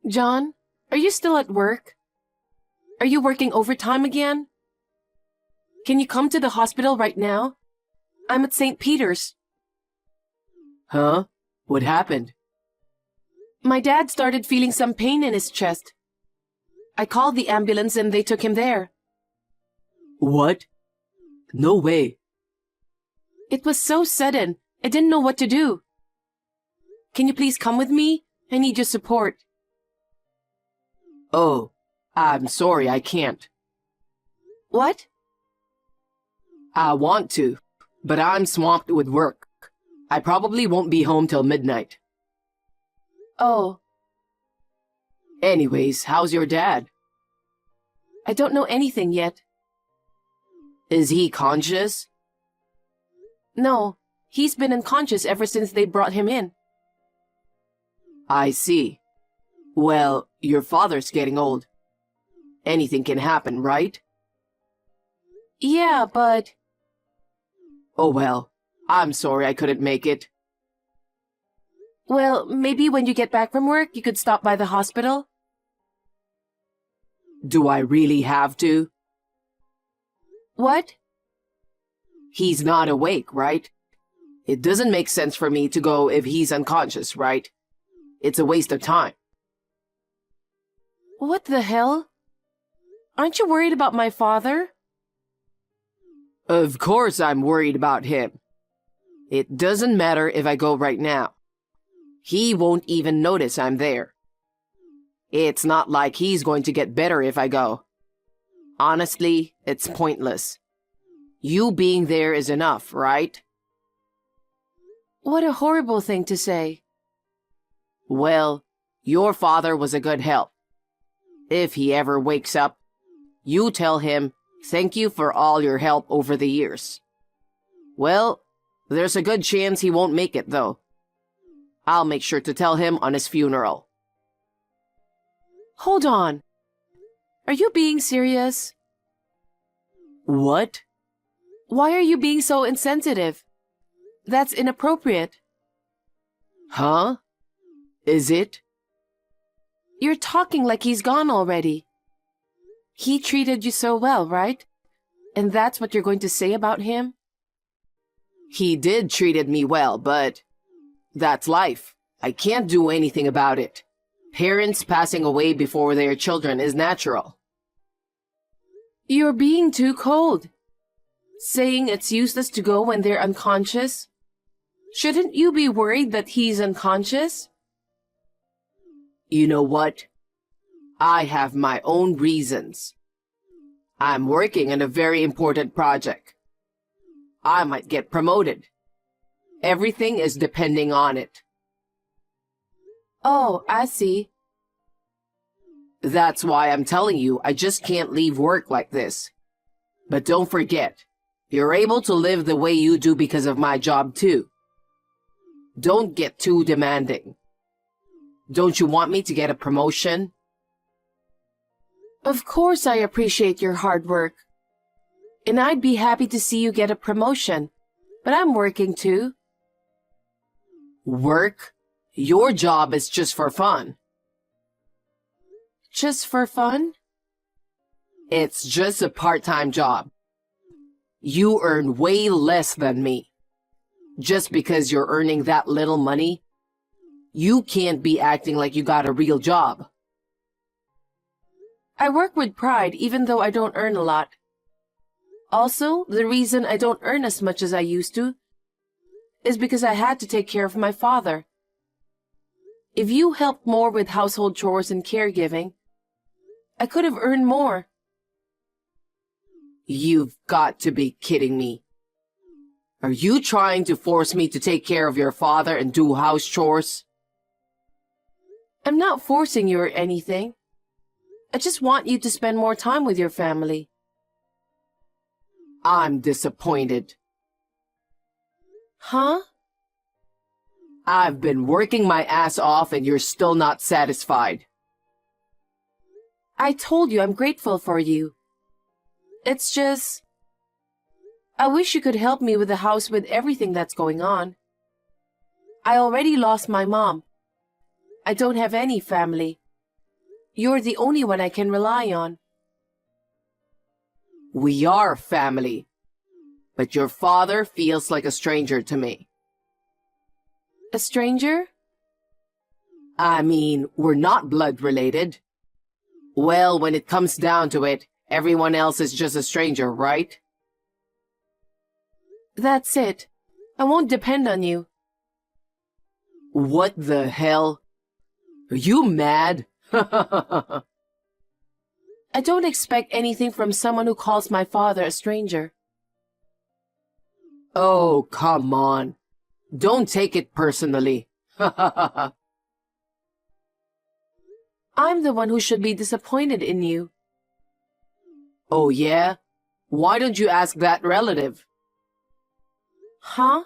John, are you still at work? Are you working overtime again? Can you come to the hospital right now? I'm at St. Peter's. Huh? What happened? My dad started feeling some pain in his chest. I called the ambulance and they took him there. What? No way. It was so sudden, I didn't know what to do. Can you please come with me? I need your support. Oh, I'm sorry, I can't. What? I want to, but I'm swamped with work. I probably won't be home till midnight. Oh, Anyways, how's your dad? I don't know anything yet. Is he conscious? No, he's been unconscious ever since they brought him in. I see. Well, your father's getting old. Anything can happen, right? Yeah, but... Oh well, I'm sorry I couldn't make it. Well, maybe when you get back from work, you could stop by the hospital? Do I really have to? What? He's not awake, right? It doesn't make sense for me to go if he's unconscious, right? It's a waste of time. What the hell? Aren't you worried about my father? Of course I'm worried about him. It doesn't matter if I go right now. He won't even notice I'm there. It's not like he's going to get better if I go. Honestly, it's pointless. You being there is enough, right? What a horrible thing to say. Well, your father was a good help. If he ever wakes up, you tell him, thank you for all your help over the years. Well, there's a good chance he won't make it, though. I'll make sure to tell him on his funeral. Hold on. Are you being serious? What? Why are you being so insensitive? That's inappropriate. Huh? Is it? You're talking like he's gone already. He treated you so well, right? And that's what you're going to say about him? He did treated me well, but that's life. I can't do anything about it. Parents passing away before their children is natural. You're being too cold. Saying it's useless to go when they're unconscious? Shouldn't you be worried that he's unconscious? You know what? I have my own reasons. I'm working on a very important project. I might get promoted. Everything is depending on it. Oh, I see. That's why I'm telling you I just can't leave work like this. But don't forget, you're able to live the way you do because of my job too. Don't get too demanding. Don't you want me to get a promotion? Of course I appreciate your hard work. And I'd be happy to see you get a promotion. But I'm working too. Work? Your job is just for fun. Just for fun? It's just a part-time job. You earn way less than me. Just because you're earning that little money, you can't be acting like you got a real job. I work with pride even though I don't earn a lot. Also, the reason I don't earn as much as I used to is because I had to take care of my father. If you helped more with household chores and caregiving, I could have earned more. You've got to be kidding me. Are you trying to force me to take care of your father and do house chores? I'm not forcing you or anything. I just want you to spend more time with your family. I'm disappointed. Huh? I've been working my ass off and you're still not satisfied. I told you I'm grateful for you. It's just... I wish you could help me with the house with everything that's going on. I already lost my mom. I don't have any family. You're the only one I can rely on. We are family, but your father feels like a stranger to me. A stranger? I mean, we're not blood related. Well, when it comes down to it, everyone else is just a stranger, right? That's it. I won't depend on you. What the hell? Are you mad? I don't expect anything from someone who calls my father a stranger. Oh, come on. Don't take it personally. I'm the one who should be disappointed in you. Oh, yeah? Why don't you ask that relative? Huh?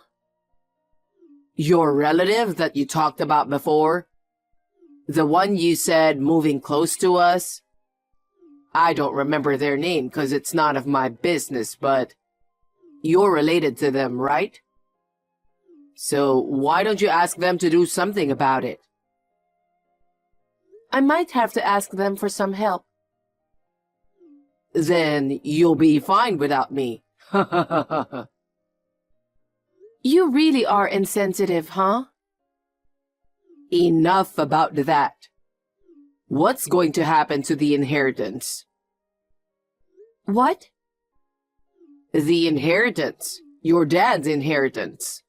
Your relative that you talked about before? The one you said moving close to us? I don't remember their name because it's none of my business, but you're related to them, right? So why don't you ask them to do something about it? I might have to ask them for some help. Then you'll be fine without me. You really are insensitive, huh? Enough about that. What's going to happen to the inheritance? What? The inheritance. Your dad's inheritance.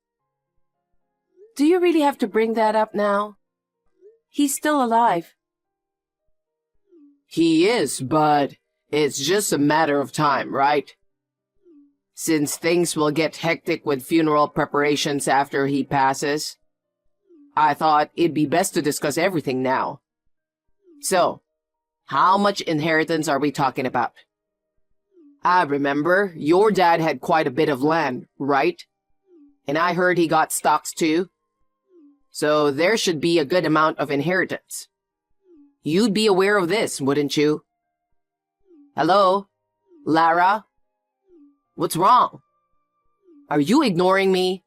Do you really have to bring that up now? He's still alive. He is, but it's just a matter of time, right? Since things will get hectic with funeral preparations after he passes, I thought it'd be best to discuss everything now. So, how much inheritance are we talking about? I remember your dad had quite a bit of land, right? And I heard he got stocks too. So there should be a good amount of inheritance. You'd be aware of this, wouldn't you? Hello? Lara? What's wrong? Are you ignoring me?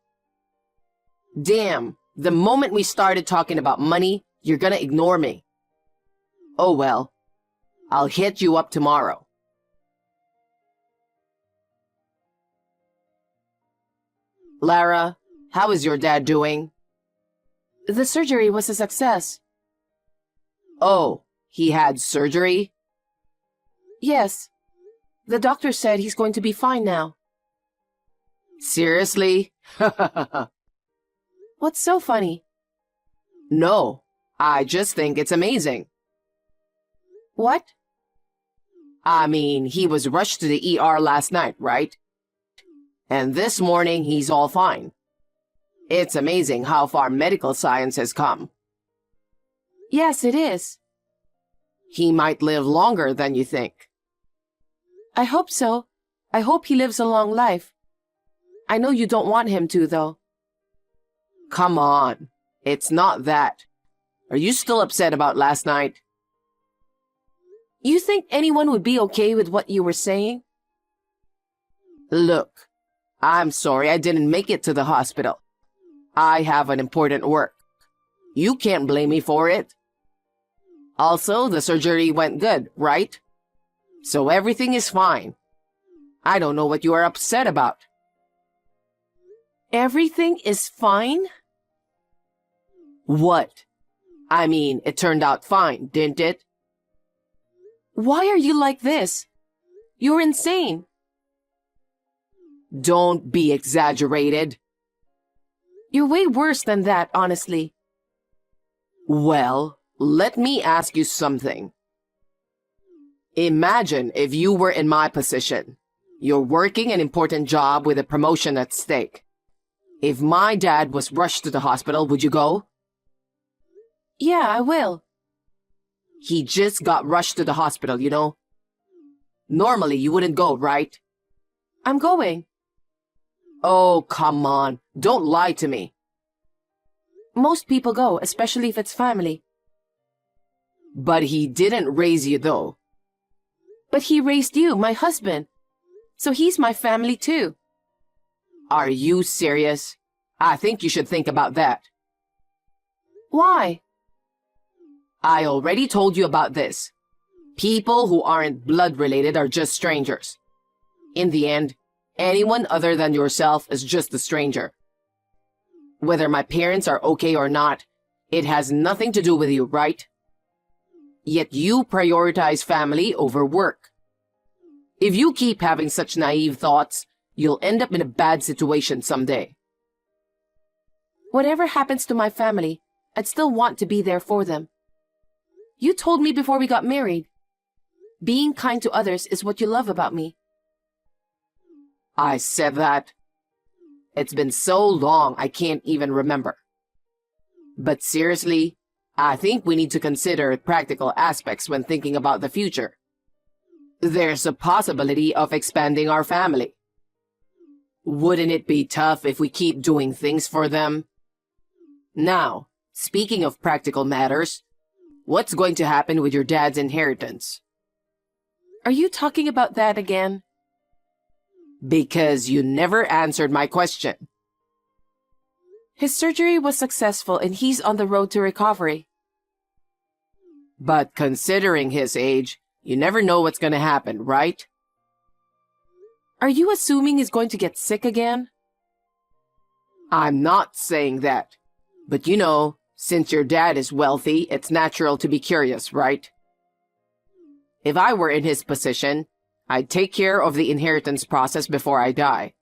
Damn, the moment we started talking about money, you're gonna ignore me. Oh well, I'll hit you up tomorrow. Lara, how is your dad doing? The surgery was a success. Oh, he had surgery? Yes. The doctor said he's going to be fine now. Seriously? What's so funny? No, I just think it's amazing. What? I mean, he was rushed to the ER last night, right? And this morning, he's all fine. It's amazing how far medical science has come. Yes, it is. He might live longer than you think. I hope so. I hope he lives a long life. I know you don't want him to, though. Come on. It's not that. Are you still upset about last night? You think anyone would be okay with what you were saying? Look, I'm sorry I didn't make it to the hospital. I have an important work. You can't blame me for it. Also, the surgery went good, right? So everything is fine. I don't know what you are upset about. Everything is fine? What? I mean, it turned out fine, didn't it? Why are you like this? You're insane. Don't be exaggerated. You're way worse than that, honestly. Well, let me ask you something. Imagine if you were in my position. You're working an important job with a promotion at stake. If my dad was rushed to the hospital, would you go? Yeah, I will. He just got rushed to the hospital, you know? Normally, you wouldn't go, right? I'm going. Oh, come on. Don't lie to me. Most people go, especially if it's family. But he didn't raise you, though. But he raised you, my husband. So he's my family, too. Are you serious? I think you should think about that. Why? I already told you about this. People who aren't blood related are just strangers. In the end, anyone other than yourself is just a stranger. Whether my parents are okay or not, it has nothing to do with you, right? Yet you prioritize family over work. If you keep having such naive thoughts, you'll end up in a bad situation someday. Whatever happens to my family, I'd still want to be there for them. You told me before we got married. Being kind to others is what you love about me. I said that. It's been so long I can't even remember. But seriously, I think we need to consider practical aspects when thinking about the future. There's a possibility of expanding our family. Wouldn't it be tough if we keep doing things for them? Now, speaking of practical matters, what's going to happen with your dad's inheritance? Are you talking about that again? Because you never answered my question. His surgery was successful and he's on the road to recovery. But considering his age, you never know what's going to happen, right? Are you assuming he's going to get sick again? I'm not saying that. But you know, since your dad is wealthy, it's natural to be curious, right? If I were in his position, I'd take care of the inheritance process before I die.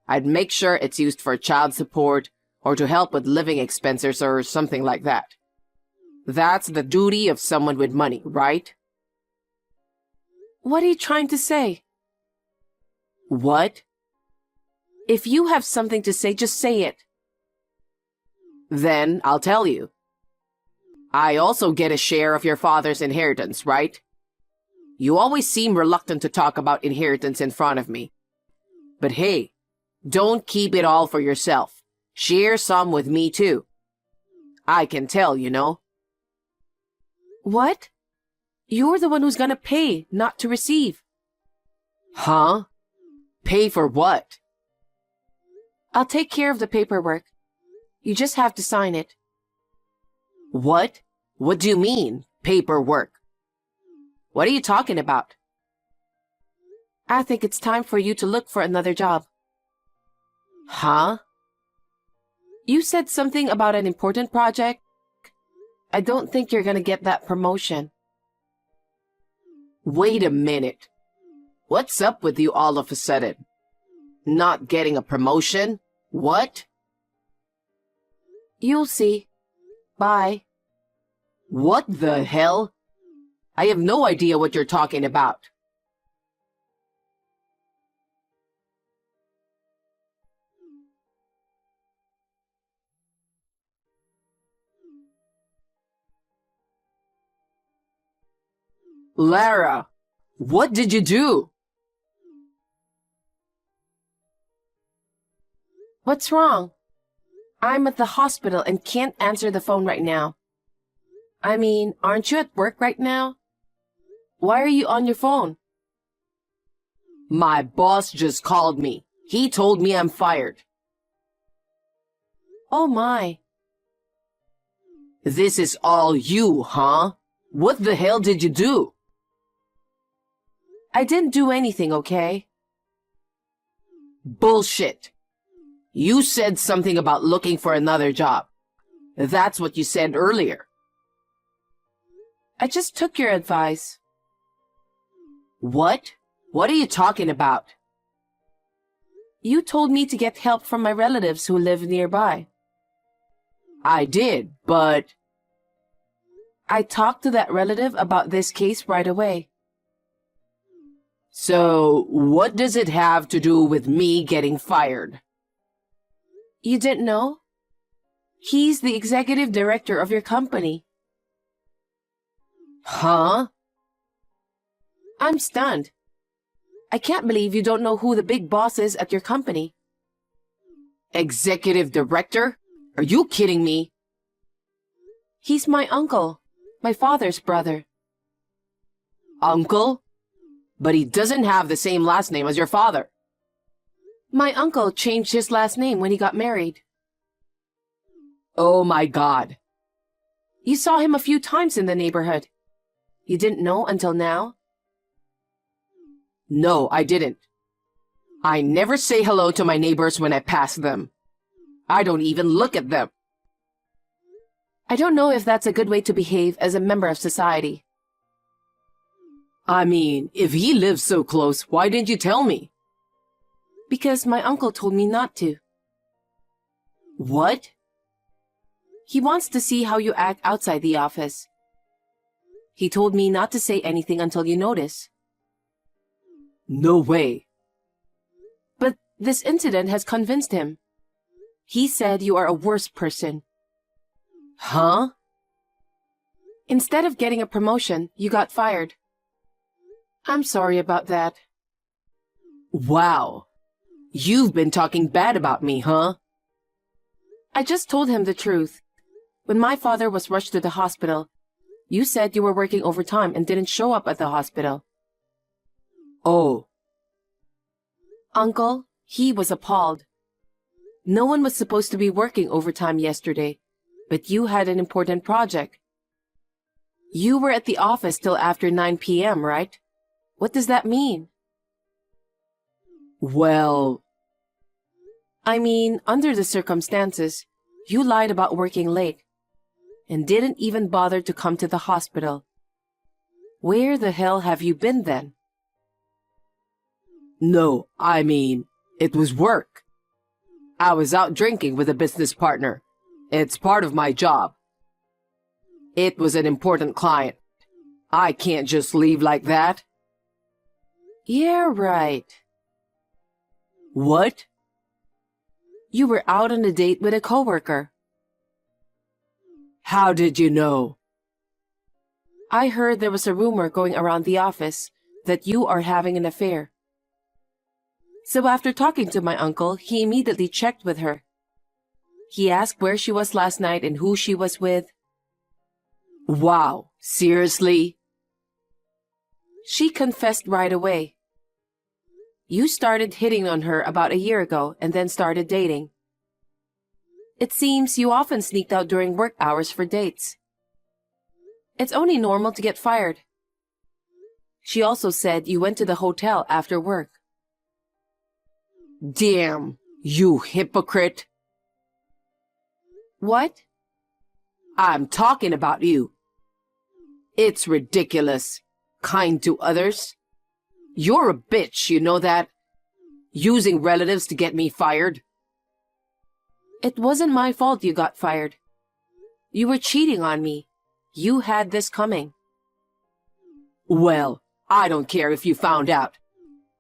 I'd make sure it's used for child support or to help with living expenses or something like that. That's the duty of someone with money, right? What are you trying to say? What? If you have something to say, just say it. Then I'll tell you. I also get a share of your father's inheritance, right? You always seem reluctant to talk about inheritance in front of me. But hey, don't keep it all for yourself. Share some with me too. I can tell, you know. What? You're the one who's gonna pay, not to receive. Huh? Pay for what? I'll take care of the paperwork. You just have to sign it. What? What do you mean, paperwork? What are you talking about? I think it's time for you to look for another job. Huh? You said something about an important project. I don't think you're gonna get that promotion. Wait a minute. What's up with you all of a sudden? Not getting a promotion? What? You'll see. Bye. What the hell? I have no idea what you're talking about. Lara, what did you do? What's wrong? I'm at the hospital and can't answer the phone right now. I mean, aren't you at work right now? Why are you on your phone? My boss just called me. He told me I'm fired. Oh my. This is all you, huh? What the hell did you do? I didn't do anything, okay? Bullshit. You said something about looking for another job. That's what you said earlier. I just took your advice. What? What are you talking about? You told me to get help from my relatives who live nearby. I did, but... I talked to that relative about this case right away. So, what does it have to do with me getting fired? You didn't know? He's the executive director of your company. Huh? I'm stunned. I can't believe you don't know who the big boss is at your company. Executive director? Are you kidding me? He's my uncle, my father's brother. Uncle? But he doesn't have the same last name as your father. My uncle changed his last name when he got married. Oh my God. You saw him a few times in the neighborhood. You didn't know until now? No, I didn't. I never say hello to my neighbors when I pass them. I don't even look at them. I don't know if that's a good way to behave as a member of society. I mean, if he lives so close, why didn't you tell me? Because my uncle told me not to. What? He wants to see how you act outside the office. He told me not to say anything until you notice. No way. But this incident has convinced him. He said you are a worse person. Huh? Instead of getting a promotion, you got fired. I'm sorry about that. Wow. You've been talking bad about me, huh? I just told him the truth. When my father was rushed to the hospital, you said you were working overtime and didn't show up at the hospital. Oh. Uncle, he was appalled. No one was supposed to be working overtime yesterday, but you had an important project. You were at the office till after 9 p.m., right? What does that mean? Well, I mean, under the circumstances, you lied about working late and didn't even bother to come to the hospital. Where the hell have you been then? no, I mean, it was work. I was out drinking with a business partner. It's part of my job. It was an important client. I can't just leave like that. Yeah, right. What? You were out on a date with a coworker. How did you know? I heard there was a rumor going around the office that you are having an affair. So after talking to my uncle, he immediately checked with her. He asked where she was last night and who she was with. Wow, seriously? She confessed right away. You started hitting on her about a year ago and then started dating. It seems you often sneaked out during work hours for dates. It's only normal to get fired. She also said you went to the hotel after work. Damn, you hypocrite. What? I'm talking about you. It's ridiculous. Kind to others. You're a bitch, you know that? Using relatives to get me fired. It wasn't my fault you got fired. You were cheating on me. You had this coming. Well, I don't care if you found out.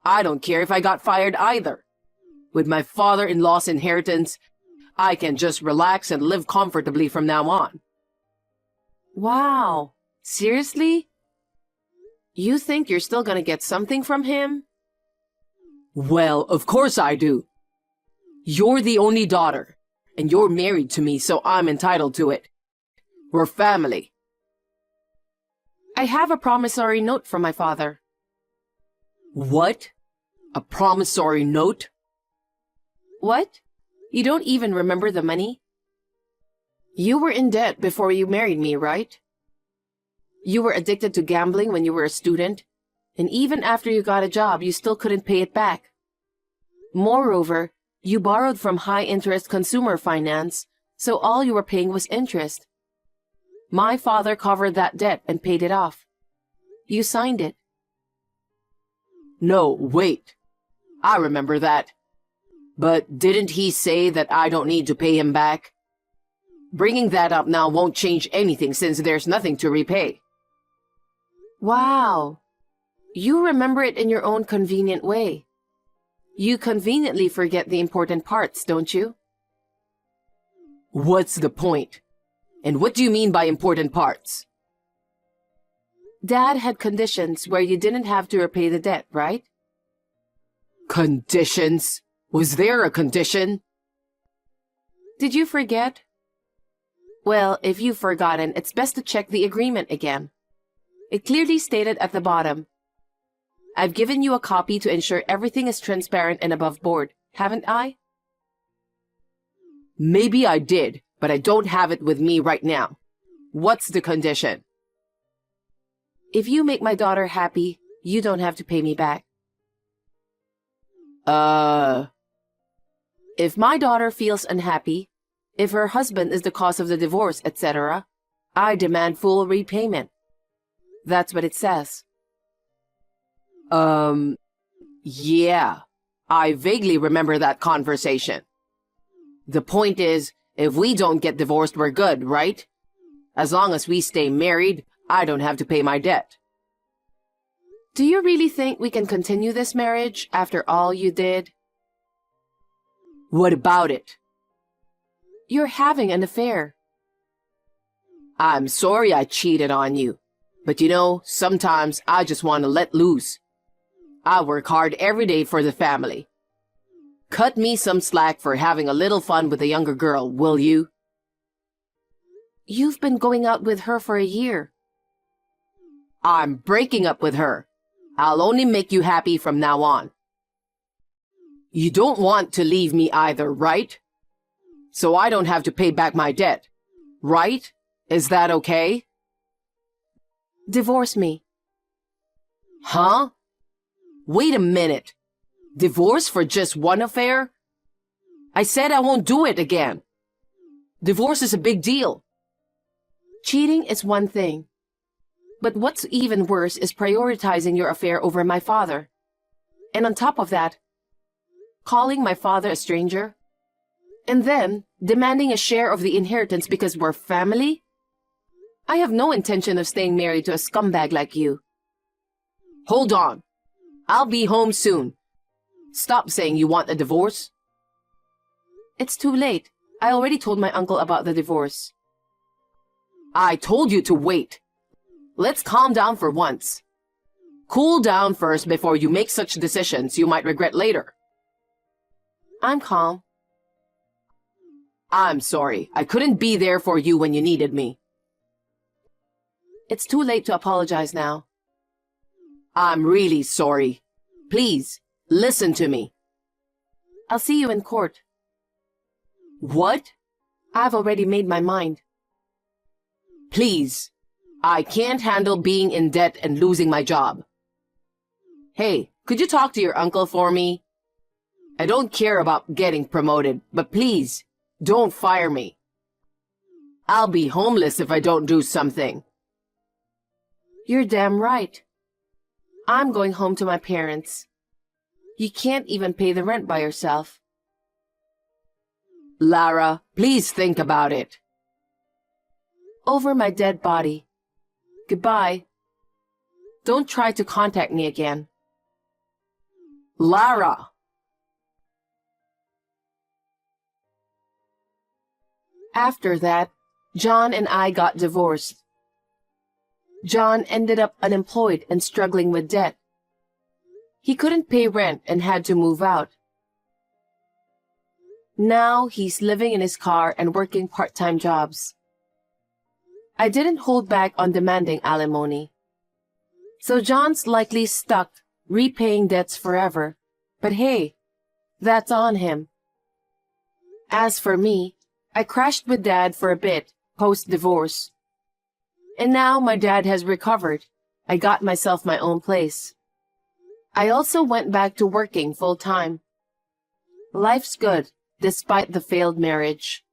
I don't care if I got fired either. With my father-in-law's inheritance, I can just relax and live comfortably from now on. Wow. Seriously? You think you're still gonna get something from him? Well, of course I do. You're the only daughter, and you're married to me, so I'm entitled to it. We're family. I have a promissory note from my father. What? A promissory note? What? You don't even remember the money? You were in debt before you married me, right? You were addicted to gambling when you were a student, and even after you got a job, you still couldn't pay it back. Moreover, you borrowed from high-interest consumer finance, so all you were paying was interest. My father covered that debt and paid it off. You signed it. No, wait. I remember that. But didn't he say that I don't need to pay him back? Bringing that up now won't change anything since there's nothing to repay. Wow. You remember it in your own convenient way. You conveniently forget the important parts, don't you? What's the point? And what do you mean by important parts? Dad had conditions where you didn't have to repay the debt, right? Conditions? Was there a condition? Did you forget? Well, if you've forgotten, it's best to check the agreement again. It clearly stated at the bottom, I've given you a copy to ensure everything is transparent and above board, haven't I? Maybe I did, but I don't have it with me right now. What's the condition? If you make my daughter happy, you don't have to pay me back. If my daughter feels unhappy, if her husband is the cause of the divorce, etc., I demand full repayment. That's what it says. Yeah. I vaguely remember that conversation. The point is, if we don't get divorced, we're good, right? As long as we stay married, I don't have to pay my debt. Do you really think we can continue this marriage after all you did? What about it? You're having an affair. I'm sorry I cheated on you. But you know, sometimes I just want to let loose. I work hard every day for the family. Cut me some slack for having a little fun with a younger girl, will you? You've been going out with her for a year. I'm breaking up with her. I'll only make you happy from now on. You don't want to leave me either, right? So I don't have to pay back my debt, right? Is that okay? Divorce me. Huh? Wait a minute. Divorce for just one affair? I said I won't do it again. Divorce is a big deal. Cheating is one thing. But what's even worse is prioritizing your affair over my father. And on top of that, calling my father a stranger. And then demanding a share of the inheritance because we're family? I have no intention of staying married to a scumbag like you. Hold on. I'll be home soon. Stop saying you want a divorce. It's too late. I already told my uncle about the divorce. I told you to wait. Let's calm down for once. Cool down first before you make such decisions you might regret later. I'm calm. I'm sorry. I couldn't be there for you when you needed me. It's too late to apologize now. I'm really sorry. Please, listen to me. I'll see you in court. What? I've already made my mind. Please. I can't handle being in debt and losing my job. Hey, could you talk to your uncle for me? I don't care about getting promoted, but please, don't fire me. I'll be homeless if I don't do something. You're damn right. I'm going home to my parents. You can't even pay the rent by yourself. Lara, please think about it. Over my dead body. Goodbye. Don't try to contact me again. Lara! After that, John and I got divorced. John ended up unemployed and struggling with debt. He couldn't pay rent and had to move out. Now he's living in his car and working part-time jobs. I didn't hold back on demanding alimony. So John's likely stuck, repaying debts forever. But hey, that's on him. As for me, I crashed with Dad for a bit, post-divorce. And now my dad has recovered. I got myself my own place. I also went back to working full-time. Life's good, despite the failed marriage.